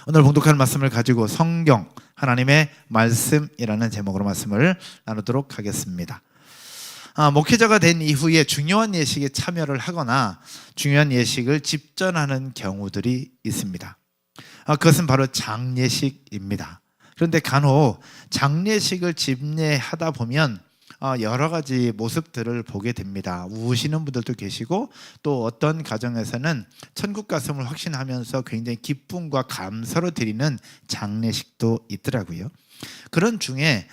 오늘 봉독할 말씀을 가지고 성경 하나님의 말씀이라는 제목으로 말씀을 나누도록 하겠습니다. 목회자가 된 이후에 중요한 예식에 참여를 하거나 중요한 예식을 집전하는 경우들이 있습니다. 그것은 바로 장례식입니다. 그런데 간혹 장례식을 집례하다 보면 여러 가지 모습들을 보게 됩니다. 우시는 분들도 계시고 또 어떤 가정에서는 천국 갔음을 확신하면서 굉장히 기쁨과 감사로 드리는 장례식도 있더라고요. 그런 중에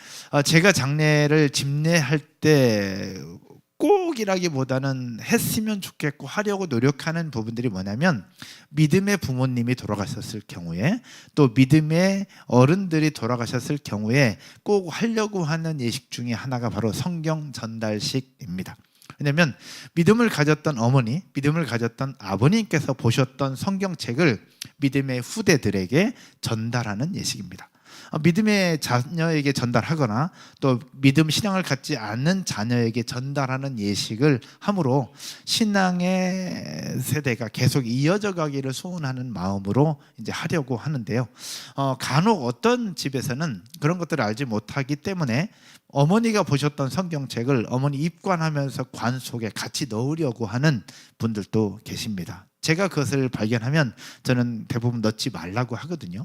제가 장례를 집례할 때 꼭이라기보다는 했으면 좋겠고 하려고 노력하는 부분들이 뭐냐면, 믿음의 부모님이 돌아가셨을 경우에 또 믿음의 어른들이 돌아가셨을 경우에 꼭 하려고 하는 예식 중에 하나가 바로 성경 전달식입니다. 왜냐하면 믿음을 가졌던 어머니, 믿음을 가졌던 아버님께서 보셨던 성경책을 믿음의 후대들에게 전달하는 예식입니다. 믿음의 자녀에게 전달하거나 또 믿음 신앙을 갖지 않는 자녀에게 전달하는 예식을 함으로 신앙의 세대가 계속 이어져 가기를 소원하는 마음으로 이제 하려고 하는데요. 간혹 어떤 집에서는 그런 것들을 알지 못하기 때문에 어머니가 보셨던 성경책을 어머니 입관하면서 관 속에 같이 넣으려고 하는 분들도 계십니다. 제가 그것을 발견하면 저는 대부분 넣지 말라고 하거든요.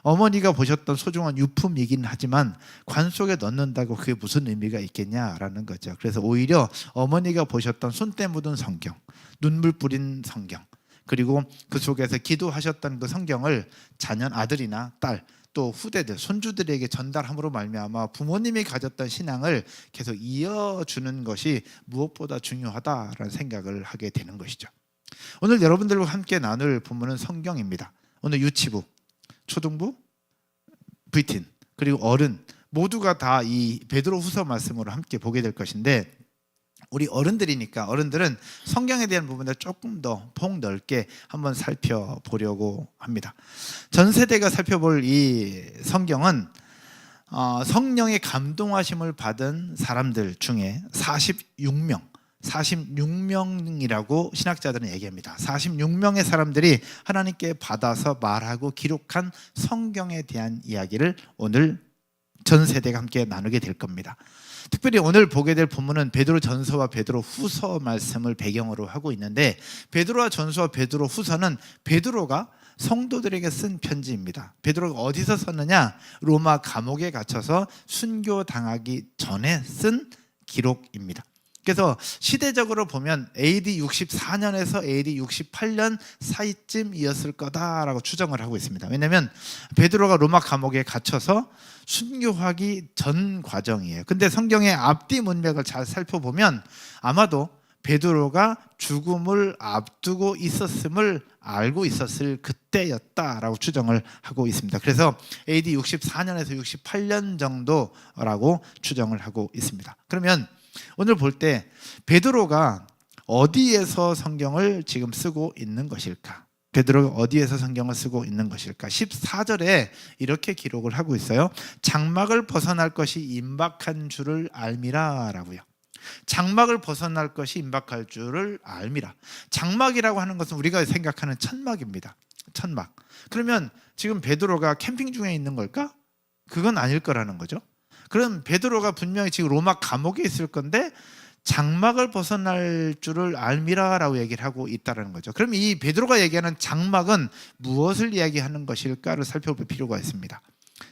어머니가 보셨던 소중한 유품이긴 하지만 관 속에 넣는다고 그게 무슨 의미가 있겠냐라는 거죠. 그래서 오히려 어머니가 보셨던 손때 묻은 성경, 눈물 뿌린 성경, 그리고 그 속에서 기도하셨던 그 성경을 자녀 아들이나 딸, 또 후대들, 손주들에게 전달함으로 말미암아 부모님이 가졌던 신앙을 계속 이어주는 것이 무엇보다 중요하다라는 생각을 하게 되는 것이죠. 오늘 여러분들과 함께 나눌 본문은 성경입니다. 오늘 유치부, 초등부, 브이틴, 그리고 어른 모두가 다 이 베드로후서 말씀으로 함께 보게 될 것인데, 우리 어른들이니까 어른들은 성경에 대한 부분을 조금 더 폭넓게 한번 살펴보려고 합니다. 전 세대가 살펴볼 이 성경은 성령의 감동하심을 받은 사람들 중에 46명이라고 신학자들은 얘기합니다. 46명의 사람들이 하나님께 받아서 말하고 기록한 성경에 대한 이야기를 오늘 전 세대가 함께 나누게 될 겁니다. 특별히 오늘 보게 될 본문은 베드로 전서와 베드로 후서 말씀을 배경으로 하고 있는데, 베드로와 전서와 베드로 후서는 베드로가 성도들에게 쓴 편지입니다. 베드로가 어디서 썼느냐? 로마 감옥에 갇혀서 순교당하기 전에 쓴 기록입니다. 그래서 시대적으로 보면 AD 64년에서 AD 68년 사이쯤이었을 거다라고 추정을 하고 있습니다. 왜냐하면 베드로가 로마 감옥에 갇혀서 순교하기 전 과정이에요. 근데 성경의 앞뒤 문맥을 잘 살펴보면 아마도 베드로가 죽음을 앞두고 있었음을 알고 있었을 그때였다라고 추정을 하고 있습니다. 그래서 AD 64년에서 68년 정도라고 추정을 하고 있습니다. 그러면 오늘 볼 때 베드로가 어디에서 성경을 지금 쓰고 있는 것일까? 베드로가 어디에서 성경을 쓰고 있는 것일까? 14절에 이렇게 기록을 하고 있어요. 장막을 벗어날 것이 임박한 줄을 알미라 라고요. 장막을 벗어날 것이 임박할 줄을 알미라. 장막이라고 하는 것은 우리가 생각하는 천막입니다. 천막. 그러면 지금 베드로가 캠핑 중에 있는 걸까? 그건 아닐 거라는 거죠. 그럼 베드로가 분명히 지금 로마 감옥에 있을 건데 장막을 벗어날 줄을 알미라라고 얘기를 하고 있다는 거죠. 그럼 이 베드로가 얘기하는 장막은 무엇을 이야기하는 것일까를 살펴볼 필요가 있습니다.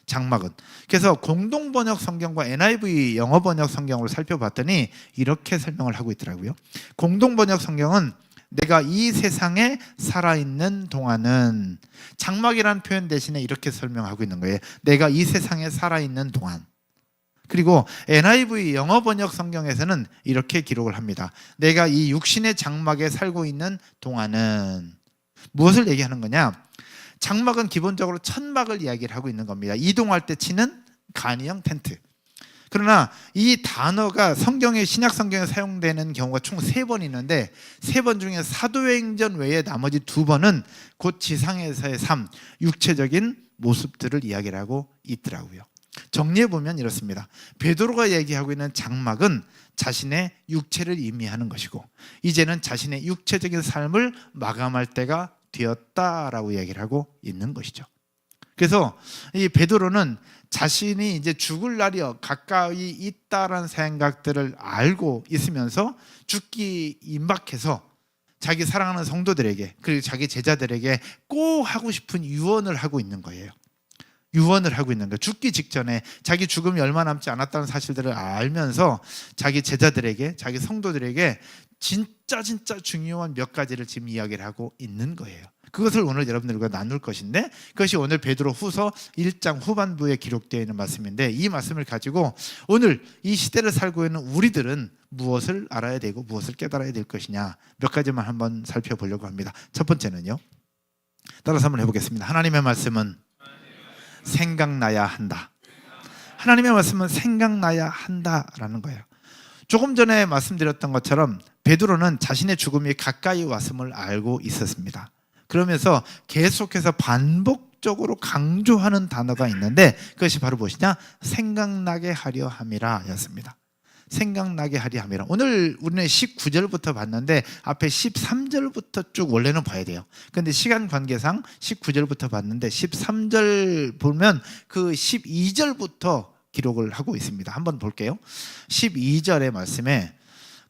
장막은. 그래서 공동번역 성경과 NIV 영어 번역 성경을 살펴봤더니 이렇게 설명을 하고 있더라고요. 공동번역 성경은 내가 이 세상에 살아있는 동안은, 장막이라는 표현 대신에 이렇게 설명하고 있는 거예요. 내가 이 세상에 살아있는 동안. 그리고 NIV 영어 번역 성경에서는 이렇게 기록을 합니다. 내가 이 육신의 장막에 살고 있는 동안은. 무엇을 얘기하는 거냐? 장막은 기본적으로 천막을 이야기를 하고 있는 겁니다. 이동할 때 치는 간이형 텐트. 그러나 이 단어가 성경의 신약 성경에 사용되는 경우가 총 3번 있는데 3번 중에 사도행전 외에 나머지 2번은 곧 지상에서의 삶, 육체적인 모습들을 이야기를 하고 있더라고요. 정리해보면 이렇습니다. 베드로가 얘기하고 있는 장막은 자신의 육체를 의미하는 것이고, 이제는 자신의 육체적인 삶을 마감할 때가 되었다라고 얘기를 하고 있는 것이죠. 그래서 이 베드로는 자신이 이제 죽을 날이 가까이 있다라는 생각들을 알고 있으면서 죽기 임박해서 자기 사랑하는 성도들에게 그리고 자기 제자들에게 꼭 하고 싶은 유언을 하고 있는 거예요. 유언을 하고 있는 거예요. 죽기 직전에 자기 죽음이 얼마 남지 않았다는 사실들을 알면서 자기 제자들에게, 자기 성도들에게 진짜 중요한 몇 가지를 지금 이야기를 하고 있는 거예요. 그것을 오늘 여러분들과 나눌 것인데, 그것이 오늘 베드로 후서 1장 후반부에 기록되어 있는 말씀인데, 이 말씀을 가지고 오늘 이 시대를 살고 있는 우리들은 무엇을 알아야 되고 무엇을 깨달아야 될 것이냐, 몇 가지만 한번 살펴보려고 합니다. 첫 번째는요, 따라서 한번 해보겠습니다. 하나님의 말씀은 생각나야 한다. 하나님의 말씀은 생각나야 한다라는 거예요. 조금 전에 말씀드렸던 것처럼 베드로는 자신의 죽음이 가까이 왔음을 알고 있었습니다. 그러면서 계속해서 반복적으로 강조하는 단어가 있는데, 그것이 바로 무엇이냐? 생각나게 하려 함이라 였습니다. 생각나게 하려 함이라. 오늘 우리는 19절부터 봤는데 앞에 13절부터 쭉 원래는 봐야 돼요. 그런데 시간 관계상 19절부터 봤는데 13절 보면 그 12절부터 기록을 하고 있습니다. 한번 볼게요. 12절의 말씀에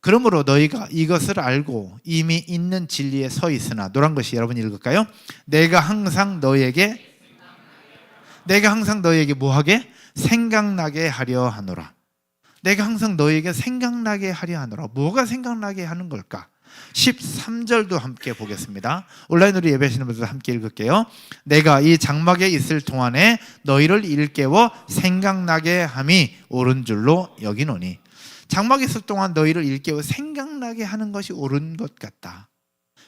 그러므로 너희가 이것을 알고 이미 있는 진리에 서 있으나, 노란 것이 여러분 읽을까요? 내가 항상 너희에게 뭐하게? 생각나게 하려 하노라. 내가 항상 너희에게 생각나게 하려 하노라. 뭐가 생각나게 하는 걸까? 13절도 함께 보겠습니다. 온라인으로 예배하시는 분들 함께 읽을게요. 내가 이 장막에 있을 동안에 너희를 일깨워 생각나게 함이 옳은 줄로 여기노니. 장막에 있을 동안 너희를 일깨워 생각나게 하는 것이 옳은 것 같다.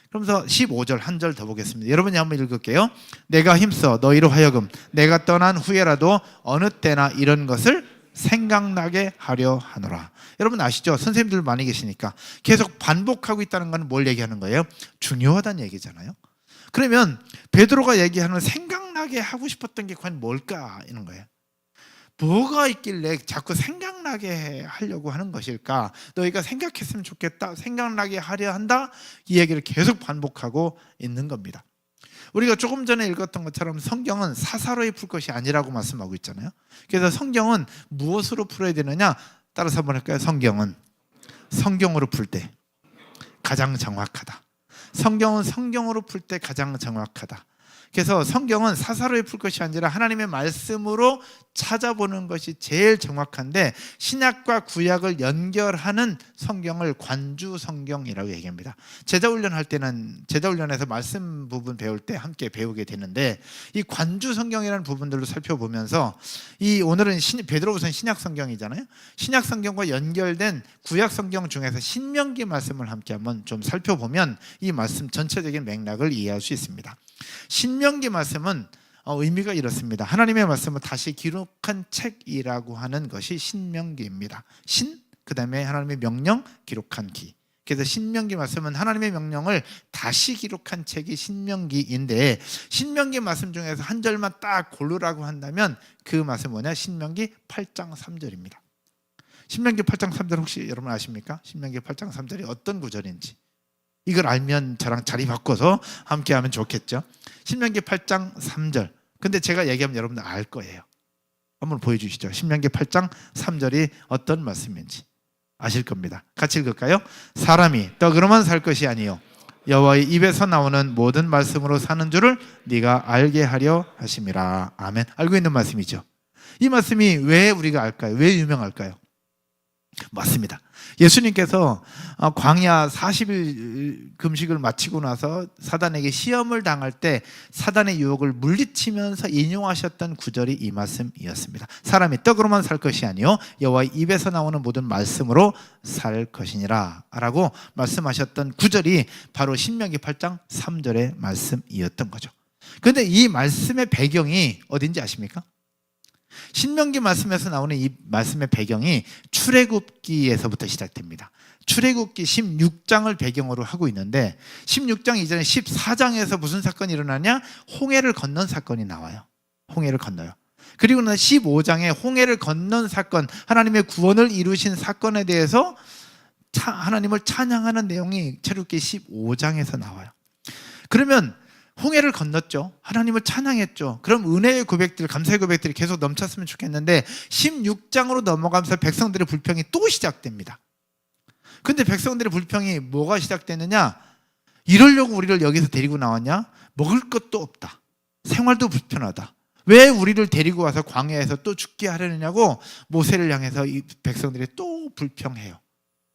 그러면서 15절 한 절 더 보겠습니다. 여러분이 한번 읽을게요. 내가 힘써 너희로 하여금 내가 떠난 후에라도 어느 때나 이런 것을 생각나게 하려 하노라. 여러분 아시죠? 선생님들 많이 계시니까 계속 반복하고 있다는 건 뭘 얘기하는 거예요? 중요하다는 얘기잖아요. 그러면 베드로가 얘기하는 생각나게 하고 싶었던 게 과연 뭘까? 이런 거예요. 뭐가 있길래 자꾸 생각나게 하려고 하는 것일까? 너희가 생각했으면 좋겠다, 생각나게 하려 한다, 이 얘기를 계속 반복하고 있는 겁니다. 우리가 조금 전에 읽었던 것처럼 성경은 사사로이 풀 것이 아니라고 말씀하고 있잖아요. 그래서 성경은 무엇으로 풀어야 되느냐? 따라서 한번 할까요? 성경은 성경으로 풀 때 가장 정확하다. 성경은 성경으로 풀 때 가장 정확하다. 그래서 성경은 사사로이 풀 것이 아니라 하나님의 말씀으로 찾아보는 것이 제일 정확한데, 신약과 구약을 연결하는 성경을 관주 성경이라고 얘기합니다. 제자훈련 할 때는 제자훈련에서 말씀 부분 배울 때 함께 배우게 되는데, 이 관주 성경이라는 부분들로 살펴보면서 이 오늘은 베드로후서는 신약 성경이잖아요. 신약 성경과 연결된 구약 성경 중에서 신명기 말씀을 함께 한번 좀 살펴보면 이 말씀 전체적인 맥락을 이해할 수 있습니다. 신명기 말씀은 의미가 이렇습니다. 하나님의 말씀을 다시 기록한 책이라고 하는 것이 신명기입니다. 그 다음에 하나님의 명령, 기록한 기. 그래서 신명기 말씀은 하나님의 명령을 다시 기록한 책이 신명기인데, 신명기 말씀 중에서 한 절만 딱 고르라고 한다면 그 말씀 뭐냐? 신명기 8장 3절입니다. 신명기 8장 3절 혹시 여러분 아십니까? 신명기 8장 3절이 어떤 구절인지. 이걸 알면 저랑 자리 바꿔서 함께 하면 좋겠죠. 신명기 8장 3절. 근데 제가 얘기하면 여러분들 알 거예요. 한번 보여주시죠. 신명기 8장 3절이 어떤 말씀인지 아실 겁니다. 같이 읽을까요? 사람이 떡으로만 살 것이 아니요 여호와의 입에서 나오는 모든 말씀으로 사는 줄을 네가 알게 하려 하심이라. 아멘. 알고 있는 말씀이죠. 이 말씀이 왜 우리가 알까요? 왜 유명할까요? 맞습니다. 예수님께서 광야 40일 금식을 마치고 나서 사단에게 시험을 당할 때 사단의 유혹을 물리치면서 인용하셨던 구절이 이 말씀이었습니다. 사람이 떡으로만 살 것이 아니요 여호와의 입에서 나오는 모든 말씀으로 살 것이니라 라고 말씀하셨던 구절이 바로 신명기 8장 3절의 말씀이었던 거죠. 그런데 이 말씀의 배경이 어딘지 아십니까? 신명기 말씀에서 나오는 이 말씀의 배경이 출애굽기에서부터 시작됩니다. 출애굽기 16장을 배경으로 하고 있는데 16장 이전에 14장에서 무슨 사건이 일어나냐? 홍해를 건넌 사건이 나와요. 홍해를 건너요. 그리고 난 15장에 홍해를 건넌 사건, 하나님의 구원을 이루신 사건에 대해서 하나님을 찬양하는 내용이 출애굽기 15장에서 나와요. 그러면 홍해를 건넜죠. 하나님을 찬양했죠. 그럼 은혜의 고백들, 감사의 고백들이 계속 넘쳤으면 좋겠는데 16장으로 넘어가면서 백성들의 불평이 또 시작됩니다. 근데 백성들의 불평이 뭐가 시작되느냐? 이러려고 우리를 여기서 데리고 나왔냐? 먹을 것도 없다. 생활도 불편하다. 왜 우리를 데리고 와서 광야에서 또 죽게 하려느냐고 모세를 향해서 이 백성들이 또 불평해요.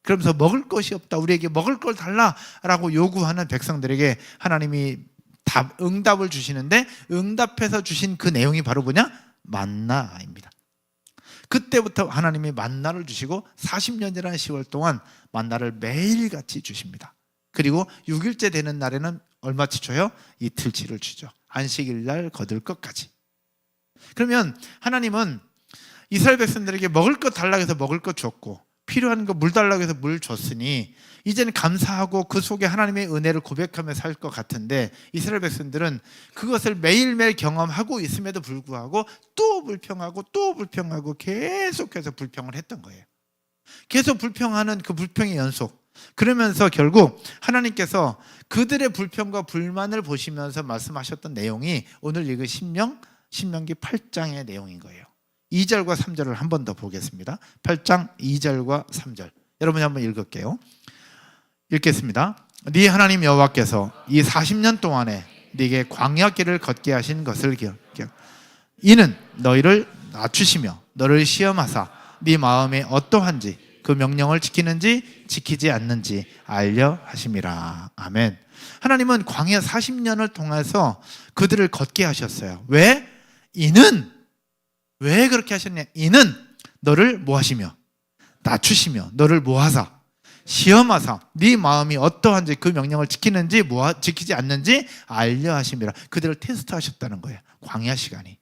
그러면서 먹을 것이 없다. 우리에게 먹을 걸 달라라고 요구하는 백성들에게 하나님이 응답을 주시는데 응답해서 주신 그 내용이 바로 뭐냐? 만나입니다. 그때부터 하나님이 만나를 주시고 40년이라는 10월 동안 만나를 매일같이 주십니다. 그리고 6일째 되는 날에는 얼마치 줘요? 이틀치를 주죠. 안식일 날 거둘 것까지. 그러면 하나님은 이스라엘 백성들에게 먹을 것 달라고 해서 먹을 것 줬고 필요한 거 물 달라고 해서 물 줬으니 이제는 감사하고 그 속에 하나님의 은혜를 고백하며 살 것 같은데 이스라엘 백성들은 그것을 매일매일 경험하고 있음에도 불구하고 또 불평하고 계속해서 불평을 했던 거예요. 계속 불평하는 그 불평의 연속. 그러면서 결국 하나님께서 그들의 불평과 불만을 보시면서 말씀하셨던 내용이 오늘 읽은 신명기 8장의 내용인 거예요. 2절과 3절을 한 번 더 보겠습니다. 8장 2절과 3절. 여러분이 한번 읽을게요. 읽겠습니다. 네 하나님 여호와께서 이 40년 동안에 네게 광야길을 걷게 하신 것을 기억. 이는 너희를 낮추시며 너를 시험하사 네 마음에 어떠한지 그 명령을 지키는지 지키지 않는지 알려 하심이라. 아멘. 하나님은 광야 40년을 통해서 그들을 걷게 하셨어요. 왜? 이는 왜 그렇게 하셨냐? 이는 너를 뭐 하시며 낮추시며 너를 뭐 하사 시험하사 네 마음이 어떠한지 그 명령을 지키는지 지키지 않는지 알려 하심이라. 그들을 테스트하셨다는 거예요. 광야 시간이.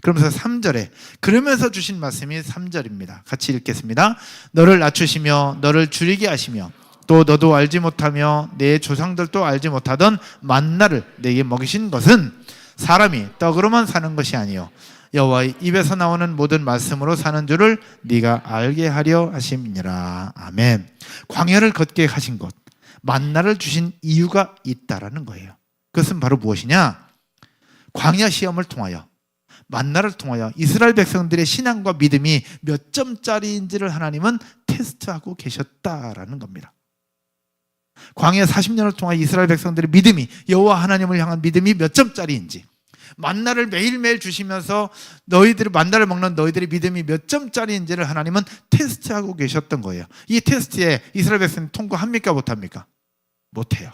그러면서 3절에 그러면서 주신 말씀이 3절입니다. 같이 읽겠습니다. 너를 낮추시며 너를 줄이게 하시며 또 너도 알지 못하며 내 조상들도 알지 못하던 만나를 내게 먹이신 것은 사람이 떡으로만 사는 것이 아니요 여호와의 입에서 나오는 모든 말씀으로 사는 줄을 네가 알게 하려 하심이니라. 아멘. 광야를 걷게 하신 것, 만나를 주신 이유가 있다라는 거예요. 그것은 바로 무엇이냐? 광야 시험을 통하여 만나를 통하여 이스라엘 백성들의 신앙과 믿음이 몇 점짜리인지를 하나님은 테스트하고 계셨다라는 겁니다. 광야 40년을 통한 이스라엘 백성들의 믿음이 여호와 하나님을 향한 믿음이 몇 점짜리인지 만나를 매일매일 주시면서 너희들이 만나를 먹는 너희들의 믿음이 몇 점짜리인지를 하나님은 테스트하고 계셨던 거예요. 이 테스트에 이스라엘 백성이 통과합니까 못합니까? 못해요.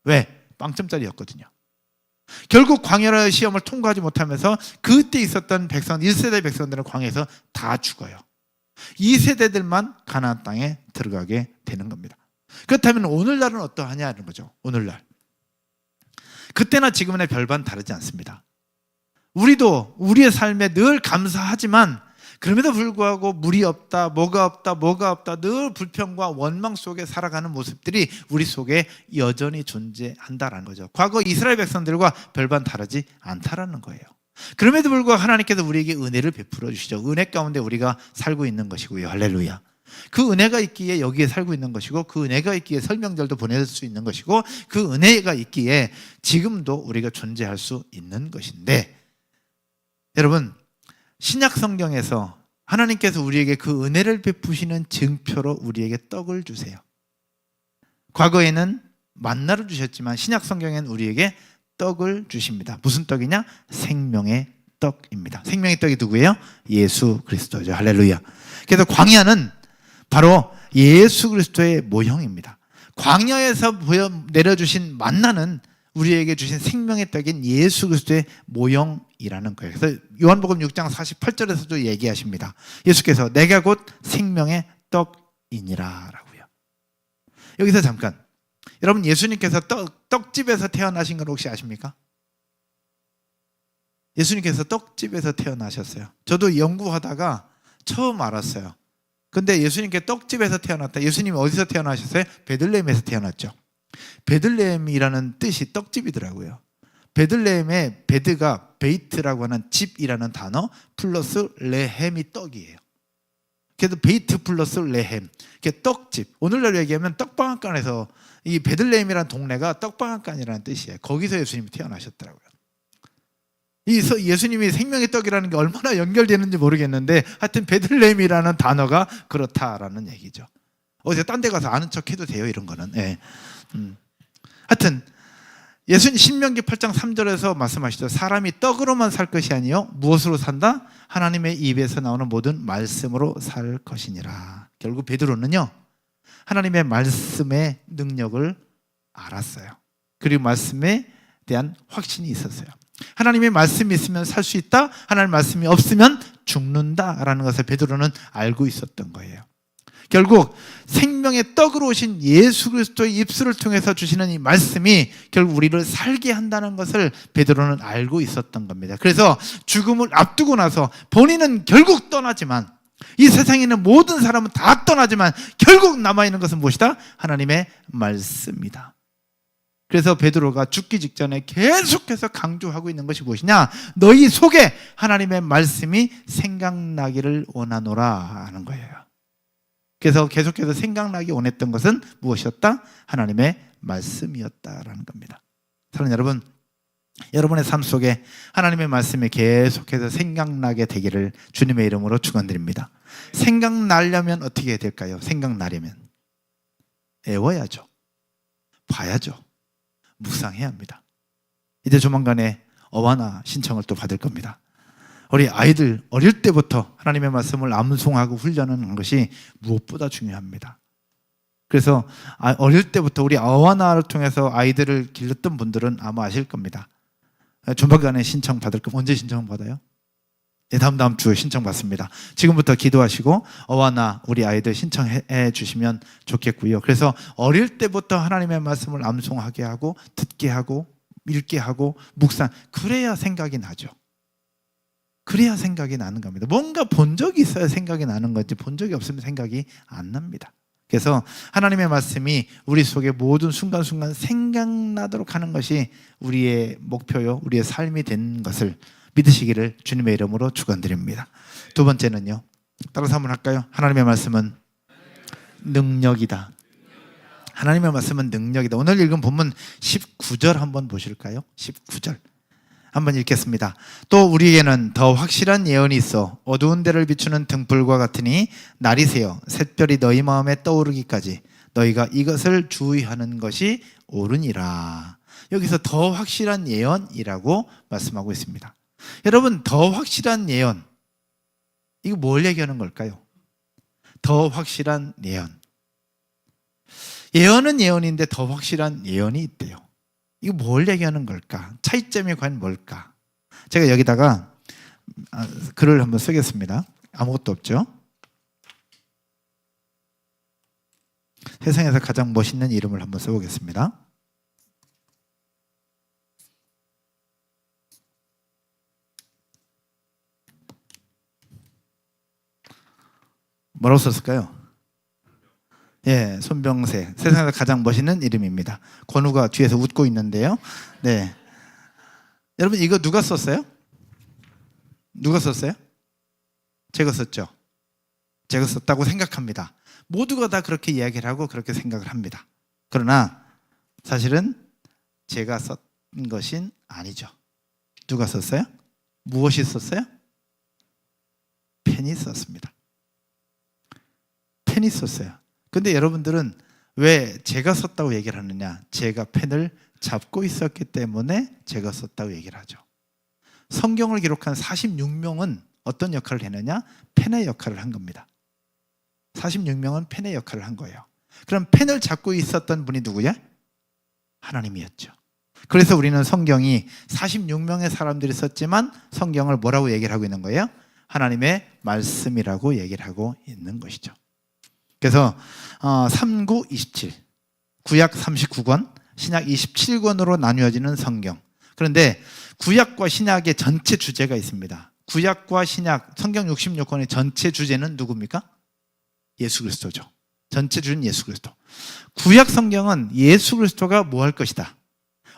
왜? 빵점짜리였거든요. 결국 광야의 시험을 통과하지 못하면서 그때 있었던 백성 1세대 백성들은 광야에서 다 죽어요. 2세대들만 가나안 땅에 들어가게 되는 겁니다. 그렇다면 오늘날은 어떠하냐는 거죠. 오늘날 그때나 지금이나 별반 다르지 않습니다. 우리도 우리의 삶에 늘 감사하지만 그럼에도 불구하고 물이 없다, 뭐가 없다 늘 불평과 원망 속에 살아가는 모습들이 우리 속에 여전히 존재한다라는 거죠. 과거 이스라엘 백성들과 별반 다르지 않다라는 거예요. 그럼에도 불구하고 하나님께서 우리에게 은혜를 베풀어 주시죠. 은혜 가운데 우리가 살고 있는 것이고요. 할렐루야. 그 은혜가 있기에 여기에 살고 있는 것이고 그 은혜가 있기에 설명절도 보낼 수 있는 것이고 그 은혜가 있기에 지금도 우리가 존재할 수 있는 것인데 여러분 신약 성경에서 하나님께서 우리에게 그 은혜를 베푸시는 증표로 우리에게 떡을 주세요. 과거에는 만나를 주셨지만 신약 성경에는 우리에게 떡을 주십니다. 무슨 떡이냐? 생명의 떡입니다. 생명의 떡이 누구예요? 예수 그리스도죠. 할렐루야. 그래서 광야는 바로 예수 그리스도의 모형입니다. 광야에서 내려주신 만나는 우리에게 주신 생명의 떡인 예수 그리스도의 모형이라는 거예요. 그래서 요한복음 6장 48절에서도 얘기하십니다. 예수께서 내가 곧 생명의 떡이니라 라고요. 여기서 잠깐 여러분 예수님께서 떡집에서 태어나신 걸 혹시 아십니까? 예수님께서 떡집에서 태어나셨어요. 저도 연구하다가 처음 알았어요. 근데 예수님께 떡집에서 태어났다. 예수님이 어디서 태어나셨어요? 베들레헴에서 태어났죠. 베들레헴이라는 뜻이 떡집이더라고요. 베들레헴의 베드가 베이트라고 하는 집이라는 단어 플러스 레헴이 떡이에요. 그래도 베이트 플러스 레헴, 떡집. 오늘날 얘기하면 떡방앗간에서 이 베들레헴이라는 동네가 떡방앗간이라는 뜻이에요. 거기서 예수님이 태어나셨더라고요. 이 예수님이 생명의 떡이라는 게 얼마나 연결되는지 모르겠는데 하여튼 베들레헴이라는 단어가 그렇다라는 얘기죠. 어디서 딴 데 가서 아는 척 해도 돼요, 이런 거는. 예. 하여튼 예수님 신명기 8장 3절에서 말씀하시죠. 사람이 떡으로만 살 것이 아니요 무엇으로 산다? 하나님의 입에서 나오는 모든 말씀으로 살 것이니라. 결국 베드로는요, 하나님의 말씀의 능력을 알았어요. 그리고 말씀에 대한 확신이 있었어요. 하나님의 말씀이 있으면 살 수 있다, 하나님의 말씀이 없으면 죽는다라는 것을 베드로는 알고 있었던 거예요. 결국 생명의 떡으로 오신 예수 그리스도의 입술을 통해서 주시는 이 말씀이 결국 우리를 살게 한다는 것을 베드로는 알고 있었던 겁니다. 그래서 죽음을 앞두고 나서 본인은 결국 떠나지만, 이 세상에 있는 모든 사람은 다 떠나지만 결국 남아있는 것은 무엇이다? 하나님의 말씀이다. 그래서 베드로가 죽기 직전에 계속해서 강조하고 있는 것이 무엇이냐? 너희 속에 하나님의 말씀이 생각나기를 원하노라 하는 거예요. 그래서 계속해서 생각나기 원했던 것은 무엇이었다? 하나님의 말씀이었다라는 겁니다. 사랑하는 여러분, 여러분의 삶 속에 하나님의 말씀이 계속해서 생각나게 되기를 주님의 이름으로 축원드립니다. 생각나려면 어떻게 해야 될까요? 생각나려면 애워야죠. 봐야죠. 묵상해야 합니다. 이제 조만간에 어와나 신청을 또 받을 겁니다. 우리 아이들 어릴 때부터 하나님의 말씀을 암송하고 훈련하는 것이 무엇보다 중요합니다. 그래서 어릴 때부터 우리 어와나를 통해서 아이들을 길렀던 분들은 아마 아실 겁니다. 조만간에 신청 받을 겁니다. 언제 신청 받아요? 네, 다음 주에 신청 받습니다. 지금부터 기도하시고 어와나 우리 아이들 신청해 주시면 좋겠고요. 그래서 어릴 때부터 하나님의 말씀을 암송하게 하고 듣게 하고 읽게 하고 묵상, 그래야 생각이 나죠. 그래야 생각이 나는 겁니다. 뭔가 본 적이 있어야 생각이 나는 거지, 본 적이 없으면 생각이 안 납니다. 그래서 하나님의 말씀이 우리 속에 모든 순간순간 생각나도록 하는 것이 우리의 목표요, 우리의 삶이 된 것을 믿으시기를 주님의 이름으로 축원드립니다. 두 번째는요, 따라서 한번 할까요? 하나님의 말씀은 능력이다. 하나님의 말씀은 능력이다. 오늘 읽은 본문 19절 한번 보실까요? 19절 한번 읽겠습니다. 또 우리에게는 더 확실한 예언이 있어 어두운 데를 비추는 등불과 같으니 날이 새어 샛별이 너희 마음에 떠오르기까지 너희가 이것을 주의하는 것이 옳으니라. 여기서 더 확실한 예언이라고 말씀하고 있습니다. 여러분, 더 확실한 예언, 이거 뭘 얘기하는 걸까요? 더 확실한 예언. 예언은 예언인데 더 확실한 예언이 있대요. 이거 뭘 얘기하는 걸까? 차이점이 과연 뭘까? 제가 여기다가 글을 한번 쓰겠습니다. 아무것도 없죠? 세상에서 가장 멋있는 이름을 한번 써보겠습니다. 뭐라고 썼을까요? 예, 손병세. 세상에서 가장 멋있는 이름입니다. 권우가 뒤에서 웃고 있는데요. 네. 여러분, 이거 누가 썼어요? 누가 썼어요? 제가 썼죠. 제가 썼다고 생각합니다. 모두가 다 그렇게 이야기를 하고 그렇게 생각을 합니다. 그러나 사실은 제가 썼 것인 아니죠. 누가 썼어요? 무엇이 썼어요? 펜이 썼습니다. 펜이 썼어요. 근데 여러분들은 왜 제가 썼다고 얘기를 하느냐? 제가 펜을 잡고 있었기 때문에 제가 썼다고 얘기를 하죠. 성경을 기록한 46명은 어떤 역할을 했느냐? 펜의 역할을 한 겁니다. 46명은 펜의 역할을 한 거예요. 그럼 펜을 잡고 있었던 분이 누구야? 하나님이었죠. 그래서 우리는 성경이 46명의 사람들이 썼지만 성경을 뭐라고 얘기를 하고 있는 거예요? 하나님의 말씀이라고 얘기를 하고 있는 것이죠. 그래서 39, 27, 구약 39권, 신약 27권으로 나뉘어지는 성경. 그런데 구약과 신약의 전체 주제가 있습니다. 구약과 신약, 성경 66권의 전체 주제는 누굽니까? 예수 그리스도죠. 전체 주제는 예수 그리스도. 구약 성경은 예수 그리스도가 뭐 할 것이다?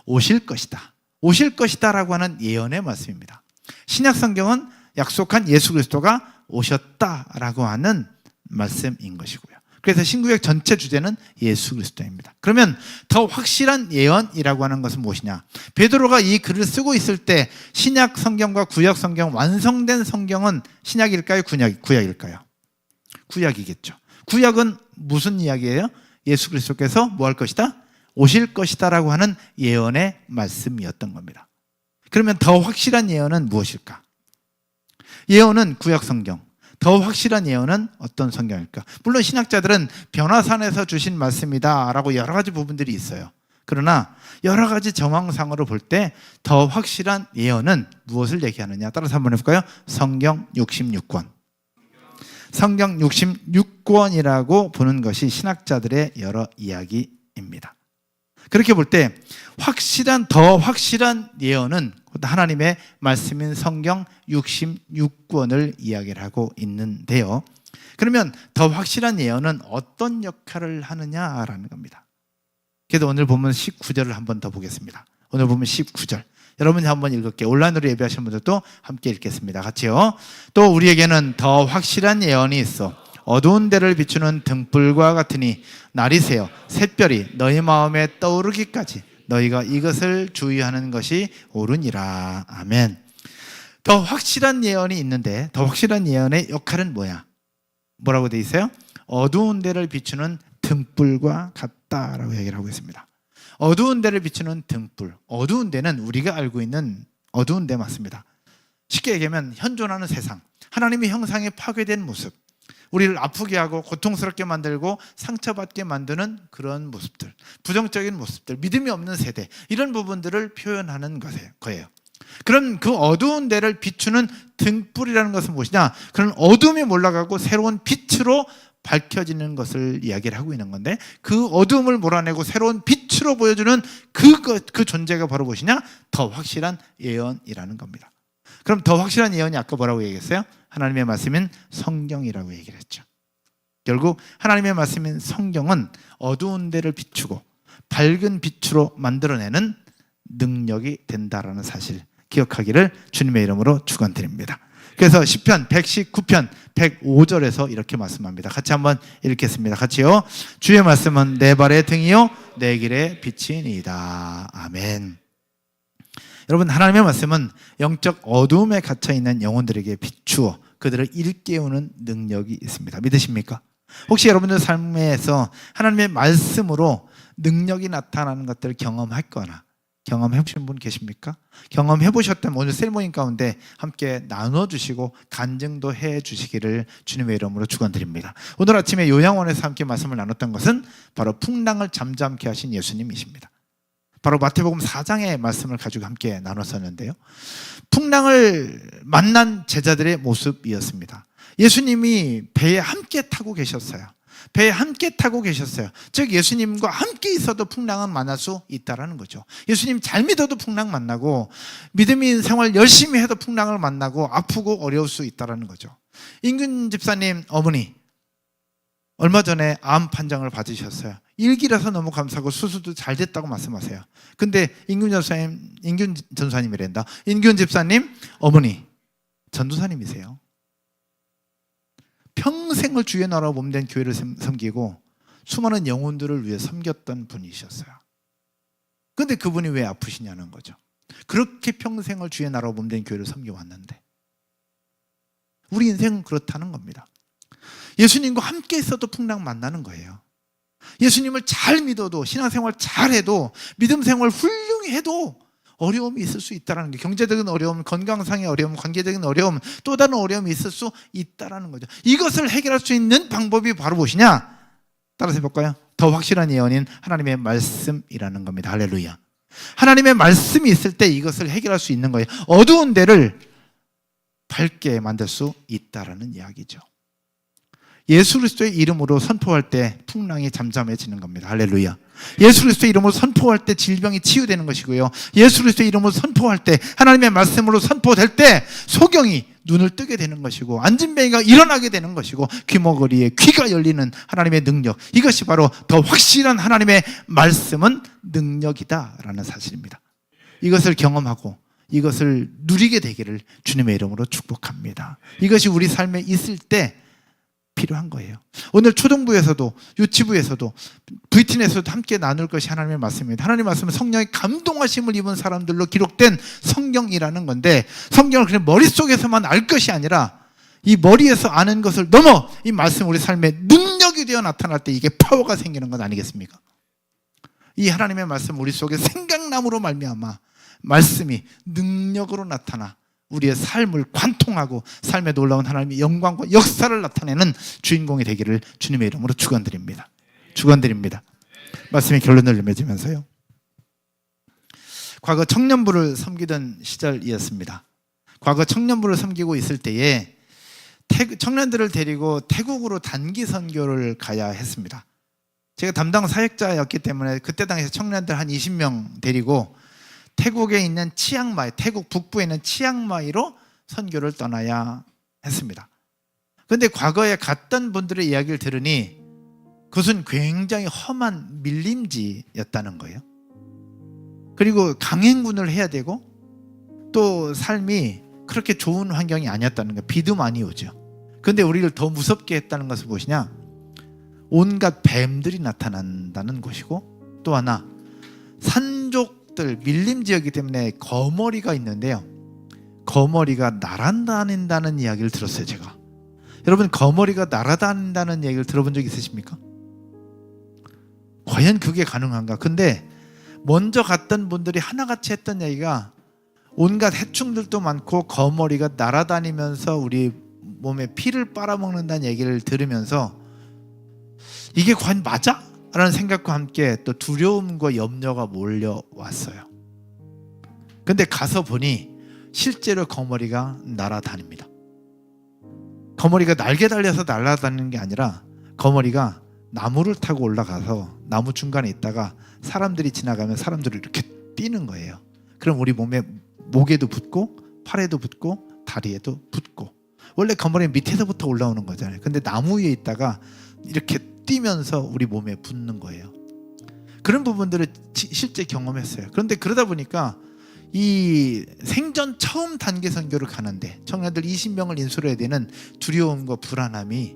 오실 것이다. 오실 것이다 라고 하는 예언의 말씀입니다. 신약 성경은 약속한 예수 그리스도가 오셨다라고 하는 말씀인 것이고요. 그래서 신구약 전체 주제는 예수 그리스도입니다. 그러면 더 확실한 예언이라고 하는 것은 무엇이냐? 베드로가 이 글을 쓰고 있을 때 신약 성경과 구약 성경, 완성된 성경은 신약일까요? 구약일까요? 구약이겠죠. 구약은 무슨 이야기예요? 예수 그리스도께서 뭐 할 것이다? 오실 것이다라고 하는 예언의 말씀이었던 겁니다. 그러면 더 확실한 예언은 무엇일까? 예언은 구약 성경. 더 확실한 예언은 어떤 성경일까? 물론 신학자들은 변화산에서 주신 말씀이다 라고 여러 가지 부분들이 있어요. 그러나 여러 가지 정황상으로 볼 때 더 확실한 예언은 무엇을 얘기하느냐? 따라서 한번 해볼까요? 성경 66권. 성경 66권이라고 보는 것이 신학자들의 여러 이야기입니다. 그렇게 볼 때 더 확실한 예언은 하나님의 말씀인 성경 66권을 이야기를 하고 있는데요. 그러면 더 확실한 예언은 어떤 역할을 하느냐라는 겁니다. 그래서 오늘 보면 19절을 한번 더 보겠습니다. 오늘 보면 19절. 여러분이 한번 읽을게요. 온라인으로 예배하시는 분들도 함께 읽겠습니다. 같이요. 또 우리에게는 더 확실한 예언이 있어 어두운 데를 비추는 등불과 같으니 날이 새어 샛별이 너희 마음에 떠오르기까지 너희가 이것을 주의하는 것이 옳으니라. 아멘. 더 확실한 예언이 있는데 더 확실한 예언의 역할은 뭐야? 뭐라고 돼 있어요? 어두운 데를 비추는 등불과 같다라고 얘기를 하고 있습니다. 어두운 데를 비추는 등불. 어두운 데는 우리가 알고 있는 어두운 데 맞습니다. 쉽게 얘기하면 현존하는 세상, 하나님의 형상에 파괴된 모습, 우리를 아프게 하고 고통스럽게 만들고 상처받게 만드는 그런 모습들, 부정적인 모습들, 믿음이 없는 세대, 이런 부분들을 표현하는 거예요. 그런 그 어두운 데를 비추는 등불이라는 것은 무엇이냐? 그런 어둠이 몰라가고 새로운 빛으로 밝혀지는 것을 이야기를 하고 있는 건데, 그 어둠을 몰아내고 새로운 빛으로 보여주는 그 존재가 바로 무엇이냐? 더 확실한 예언이라는 겁니다. 그럼 더 확실한 예언이 아까 뭐라고 얘기했어요? 하나님의 말씀인 성경이라고 얘기를 했죠. 결국 하나님의 말씀인 성경은 어두운 데를 비추고 밝은 빛으로 만들어내는 능력이 된다라는 사실 기억하기를 주님의 이름으로 축원드립니다. 그래서 시편 119편 105절에서 이렇게 말씀합니다. 같이 한번 읽겠습니다. 같이요. 주의 말씀은 내 발의 등이요 내 길의 빛이니이다. 아멘. 여러분, 하나님의 말씀은 영적 어두움에 갇혀있는 영혼들에게 비추어 그들을 일깨우는 능력이 있습니다. 믿으십니까? 혹시 여러분들 삶에서 하나님의 말씀으로 능력이 나타나는 것들을 경험했거나 경험해 보신 분 계십니까? 경험해 보셨다면 오늘 셀모닝 가운데 함께 나눠주시고 간증도 해 주시기를 주님의 이름으로 축원드립니다. 오늘 아침에 요양원에서 함께 말씀을 나눴던 것은 바로 풍랑을 잠잠케 하신 예수님이십니다. 바로 마태복음 4장의 말씀을 가지고 함께 나눴었는데요. 풍랑을 만난 제자들의 모습이었습니다. 예수님이 배에 함께 타고 계셨어요. 배에 함께 타고 계셨어요. 즉 예수님과 함께 있어도 풍랑은 만날 수 있다는 거죠. 예수님 잘 믿어도 풍랑 만나고 믿음인 생활 열심히 해도 풍랑을 만나고 아프고 어려울 수 있다는 거죠. 인균 집사님 어머니 얼마 전에 암 판정을 받으셨어요. 일기라서 너무 감사하고 수술도 잘 됐다고 말씀하세요. 근데 인균 전사님이란다. 인균 집사님 어머니 전도사님이세요. 평생을 주의 나라 몸된 교회를 섬기고 수많은 영혼들을 위해 섬겼던 분이셨어요. 근데 그분이 왜 아프시냐는 거죠. 그렇게 평생을 주의 나라 몸된 교회를 섬겨왔는데 우리 인생은 그렇다는 겁니다. 예수님과 함께 있어도 풍랑 만나는 거예요. 예수님을 잘 믿어도 신앙생활 잘해도 믿음생활 훌륭히 해도 어려움이 있을 수 있다는 게, 경제적인 어려움, 건강상의 어려움, 관계적인 어려움, 또 다른 어려움이 있을 수 있다는 거죠. 이것을 해결할 수 있는 방법이 바로 무엇이냐? 따라서 해볼까요? 더 확실한 예언인 하나님의 말씀이라는 겁니다. 할렐루야. 하나님의 말씀이 있을 때 이것을 해결할 수 있는 거예요. 어두운 데를 밝게 만들 수 있다라는 이야기죠. 예수 그리스도의 이름으로 선포할 때 풍랑이 잠잠해지는 겁니다. 할렐루야. 예수 그리스도의 이름으로 선포할 때 질병이 치유되는 것이고요. 예수 그리스도의 이름으로 선포할 때, 하나님의 말씀으로 선포될 때 소경이 눈을 뜨게 되는 것이고 안진뱅이가 일어나게 되는 것이고 귀머거리에 귀가 열리는 하나님의 능력, 이것이 바로 더 확실한 하나님의 말씀은 능력이다라는 사실입니다. 이것을 경험하고 이것을 누리게 되기를 주님의 이름으로 축복합니다. 이것이 우리 삶에 있을 때 필요한 거예요. 오늘 초등부에서도 유치부에서도 VTN에서도 함께 나눌 것이 하나님의 말씀입니다. 하나님의 말씀은 성령의 감동하심을 입은 사람들로 기록된 성경이라는 건데, 성경을 그냥 머릿속에서만 알 것이 아니라 이 머리에서 아는 것을 넘어 이 말씀 우리 삶의 능력이 되어 나타날 때 이게 파워가 생기는 것 아니겠습니까? 이 하나님의 말씀 우리 속에 생각남으로 말미암아 말씀이 능력으로 나타나 우리의 삶을 관통하고 삶에 놀라운 하나님의 영광과 역사를 나타내는 주인공이 되기를 주님의 이름으로 축원드립니다. 축원드립니다. 말씀의 결론을 맺으면서요, 과거 청년부를 섬기던 시절이었습니다. 과거 청년부를 섬기고 있을 때에 청년들을 데리고 태국으로 단기 선교를 가야 했습니다. 제가 담당 사역자였기 때문에 그때 당시 청년들 한 20명 데리고 태국에 있는 치앙마이, 태국 북부에 있는 치앙마이로 선교를 떠나야 했습니다. 그런데 과거에 갔던 분들의 이야기를 들으니 그것은 굉장히 험한 밀림지였다는 거예요. 그리고 강행군을 해야 되고 또 삶이 그렇게 좋은 환경이 아니었다는 거예요. 비도 많이 오죠. 그런데 우리를 더 무섭게 했다는 것은 무엇이냐? 온갖 뱀들이 나타난다는 것이고, 또 하나 산족들, 밀림지역이기 때문에 거머리가 있는데요, 거머리가 날아다닌다는 이야기를 들었어요. 제가. 여러분, 거머리가 날아다닌다는 얘기를 들어본 적 있으십니까? 과연 그게 가능한가? 근데 먼저 갔던 분들이 하나같이 했던 얘기가 온갖 해충들도 많고 거머리가 날아다니면서 우리 몸에 피를 빨아먹는다는 얘기를 들으면서 이게 과연 맞아? 라는 생각과 함께 또 두려움과 염려가 몰려왔어요. 근데 가서 보니 실제로 거머리가 날아다닙니다. 거머리가 날개 달려서 날아다니는 게 아니라 거머리가 나무를 타고 올라가서 나무 중간에 있다가 사람들이 지나가면 사람들을 이렇게 뛰는 거예요. 그럼 우리 몸에 목에도 붙고 팔에도 붙고 다리에도 붙고, 원래 거머리는 밑에서부터 올라오는 거잖아요. 근데 나무 위에 있다가 이렇게 뛰면서 우리 몸에 붙는 거예요. 그런 부분들을 실제 경험했어요. 그런데 그러다 보니까 이 생전 처음 단기 선교를 가는데 청년들 20명을 인솔해야 되는 두려움과 불안함이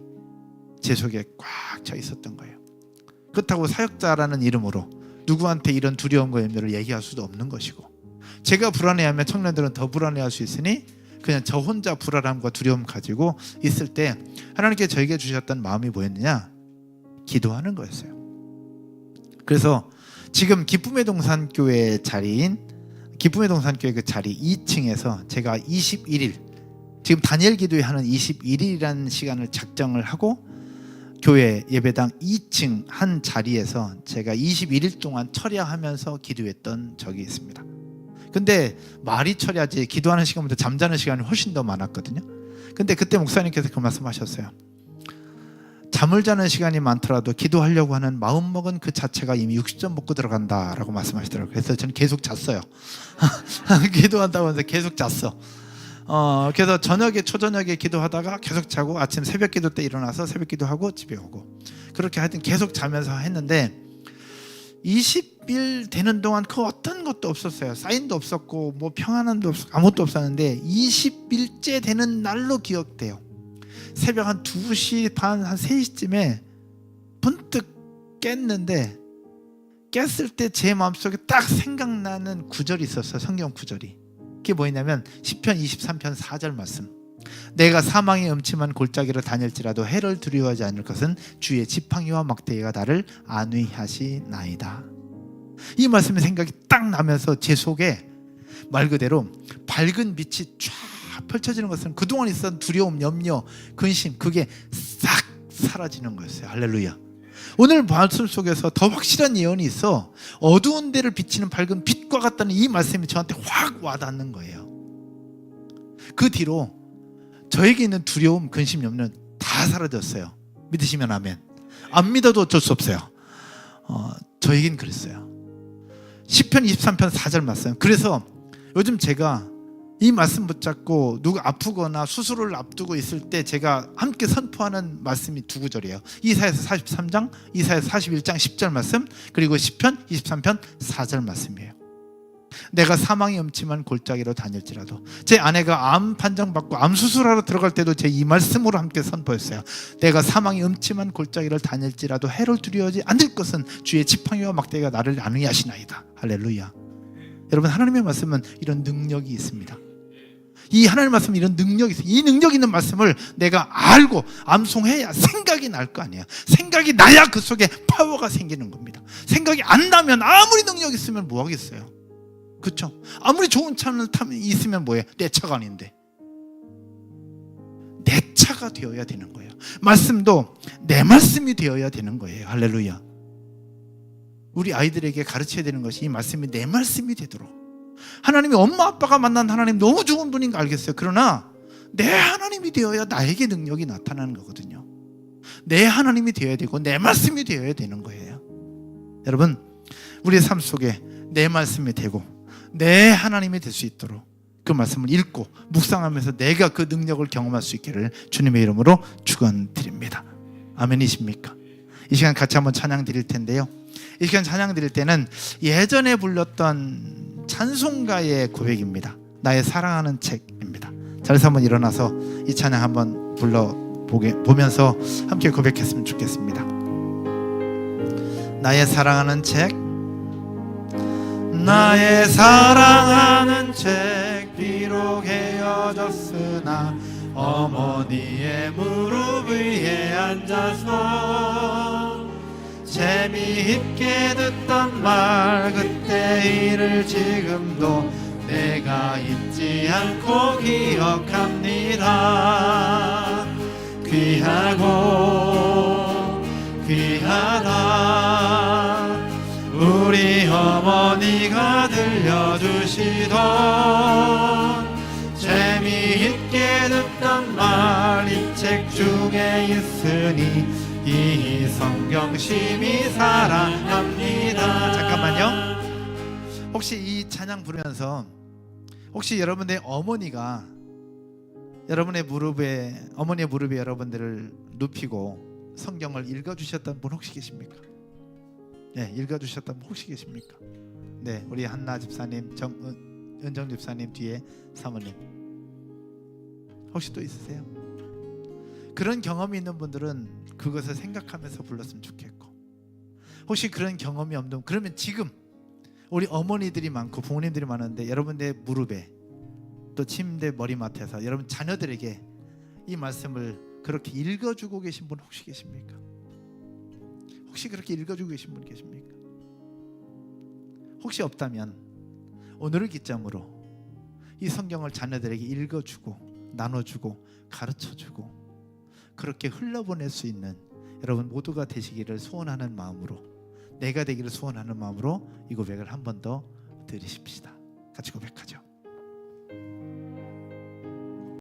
제 속에 꽉 차 있었던 거예요. 그렇다고 사역자라는 이름으로 누구한테 이런 두려움과 염려를 얘기할 수도 없는 것이고, 제가 불안해하면 청년들은 더 불안해할 수 있으니 그냥 저 혼자 불안함과 두려움 가지고 있을 때 하나님께 저에게 주셨던 마음이 뭐였느냐? 기도하는 거였어요. 그래서 지금 기쁨의 동산교회 자리인 기쁨의 동산교회 그 자리 2층에서 제가 21일, 지금 다니엘 기도회 하는 21일이라는 시간을 작정을 하고 교회 예배당 2층 한 자리에서 제가 21일 동안 철야하면서 기도했던 적이 있습니다. 근데 말이 철야지 기도하는 시간보다 잠자는 시간이 훨씬 더 많았거든요. 근데 그때 목사님께서 그 말씀하셨어요. 잠을 자는 시간이 많더라도 기도하려고 하는 마음먹은 그 자체가 이미 60점 먹고 들어간다라고 말씀하시더라고요. 그래서 저는 계속 잤어요. 기도한다고 하면서 계속 잤어. 그래서 초저녁에 기도하다가 계속 자고 아침 새벽 기도 때 일어나서 새벽 기도하고 집에 오고, 그렇게 하여튼 계속 자면서 했는데 20일 되는 동안 그 어떤 것도 없었어요. 사인도 없었고 뭐 평안함도 없었고 아무것도 없었는데 20일째 되는 날로 기억돼요. 새벽 한 2시 반, 한 3시쯤에 번뜩 깼는데, 깼을 때 제 마음속에 딱 생각나는 구절이 있었어요. 성경 구절이. 그게 뭐였냐면 시편 23편 4절 말씀. 내가 사망의 음침한 골짜기로 다닐지라도 해를 두려워하지 않을 것은 주의 지팡이와 막대기가 나를 안위하시나이다. 이 말씀의 생각이 딱 나면서 제 속에 말 그대로 밝은 빛이 쫙 펼쳐지는 것은 그동안 있었던 두려움, 염려, 근심, 그게 싹 사라지는 거였어요. 할렐루야. 오늘 말씀 속에서 더 확실한 예언이 있어. 어두운 데를 비치는 밝은 빛과 같다는 이 말씀이 저한테 확 와닿는 거예요. 그 뒤로 저에게 있는 두려움, 근심, 염려는 다 사라졌어요. 믿으시면 아멘. 안 믿어도 어쩔 수 없어요. 저에겐 그랬어요. 시편 23편 4절 말씀. 그래서 요즘 제가 이 말씀 붙잡고 누가 아프거나 수술을 앞두고 있을 때 제가 함께 선포하는 말씀이 2구절이에요. 이사야서 43장, 이사야서 41장 10절 말씀, 그리고 시편 23편 4절 말씀이에요. 내가 사망의 음침한 골짜기로 다닐지라도, 제 아내가 암 판정받고 암 수술하러 들어갈 때도 제 이 말씀으로 함께 선포했어요. 내가 사망의 음침한 골짜기를 다닐지라도 해를 두려워하지 않을 것은 주의 지팡이와 막대기가 나를 안위하시나이다. 할렐루야. 여러분, 하나님의 말씀은 이런 능력이 있습니다. 이 하나님의 말씀은 이런 능력이 있어요. 이 능력 있는 말씀을 내가 알고 암송해야 생각이 날 거 아니에요. 생각이 나야 그 속에 파워가 생기는 겁니다. 생각이 안 나면 아무리 능력이 있으면 뭐 하겠어요? 그렇죠? 아무리 좋은 차를 타면 있으면 뭐예요? 내 차가 아닌데. 내 차가 되어야 되는 거예요. 말씀도 내 말씀이 되어야 되는 거예요. 할렐루야. 우리 아이들에게 가르쳐야 되는 것이 이 말씀이 내 말씀이 되도록. 하나님이 엄마 아빠가 만난 하나님 너무 좋은 분인 거 알겠어요. 그러나 내 하나님이 되어야 나에게 능력이 나타나는 거거든요. 내 하나님이 되어야 되고 내 말씀이 되어야 되는 거예요. 여러분, 우리의 삶 속에 내 말씀이 되고 내 하나님이 될 수 있도록 그 말씀을 읽고 묵상하면서 내가 그 능력을 경험할 수 있기를 주님의 이름으로 축원드립니다. 아멘이십니까? 이 시간 같이 한번 찬양 드릴 텐데요. 이 시간 찬양 드릴 때는 예전에 불렀던 찬송가의 고백입니다. 나의 사랑하는 책입니다. 자리에서 한번 일어나서 이 찬양 한번 보면서 함께 고백했으면 좋겠습니다. 나의 사랑하는 책, 나의 사랑하는 책, 비록 헤어졌으나 어머니의 무릎 위에 앉아서 재미있게 듣던 말 그때 일을 지금도 내가 잊지 않고 기억합니다. 귀하고 귀하다 우리 어머니가 들려주시던 재미있게 듣던 말 이 책 중에 있으니 이 성경 심히 사랑합니다. 잠깐만요. 혹시 이 찬양 부르면서 혹시 여러분의 어머니가 어머니의 무릎에 여러분들을 눕히고 성경을 읽어주셨던 분 혹시 계십니까? 네, 읽어주셨던 분 혹시 계십니까? 네, 우리 한나 집사님, 은정 집사님 뒤에 사모님 혹시 또 있으세요? 그런 경험이 있는 분들은 그것을 생각하면서 불렀으면 좋겠고, 혹시 그런 경험이 없는, 그러면 지금 우리 어머니들이 많고 부모님들이 많은데 여러분의 무릎에 또 침대 머리맡에서 여러분 자녀들에게 이 말씀을 그렇게 읽어주고 계신 분 혹시 계십니까? 혹시 그렇게 읽어주고 계신 분 계십니까? 혹시 없다면 오늘을 기점으로 이 성경을 자녀들에게 읽어주고 나눠주고 가르쳐주고 그렇게 흘러보낼 수 있는 여러분 모두가 되시기를 소원하는 마음으로, 내가 되기를 소원하는 마음으로 이 고백을 한 번 더 드리십시다. 같이 고백하죠.